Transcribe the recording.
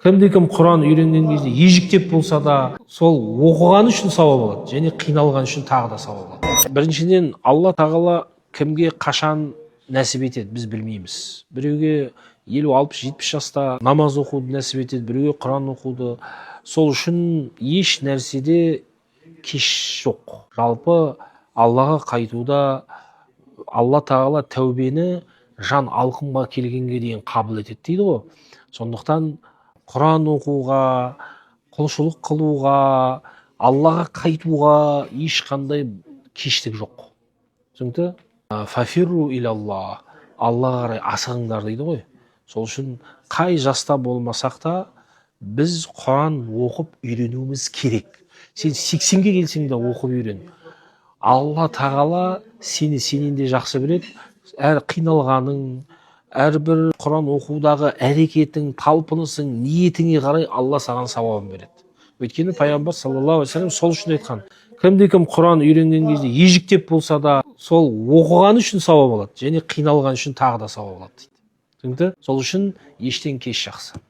Кім Құран үйренген кезде ежіктеп болса да, сол оқыған үшін сауап алады, және қиналған үшін тағы да сауап алады. Біріншіден, Алла тағала кімге қашан нәсіп етеді, біз білмейміз. Біреуге 50-60-70 жаста намаз оқуды нәсіп етеді, біреуге Құран оқуды. Сол үшін еш нәрседе кеш жоқ. Жалпы Аллаға қайтуда Алла тағала тәубені жан алқымға келгенге дейін қабыл етеді дейді ғой. Сондықтан Құран оқуға, құлшылық қылуға, Аллаға қайтуға ешқандай кештік жоқ. Түсінікті? Фафирру илалла, Аллаға қарай асығыңдар дейді ғой. Сол үшін қай жаста болмасақ та біз Құран оқып үйренуіміз керек. Сен 80-ге келсең де оқып үйрен. Алла тағала сені сенен де жақсы біледі. Әр қиналғаның, әрбір Құран оқудағы әрекетің, талпынысың, ниетіңе қарай Алла саған сауабын береді. Өйткені пайғамбар саллаллаху алейхи вассалам сол үшін айтқан: кім Құран үйренген кезде ежіктеп болса да, сол оқыған үшін сауап алады, және қиналған үшін тағы да сауап алады дейді. Сол үшін ештен кеш жақсы.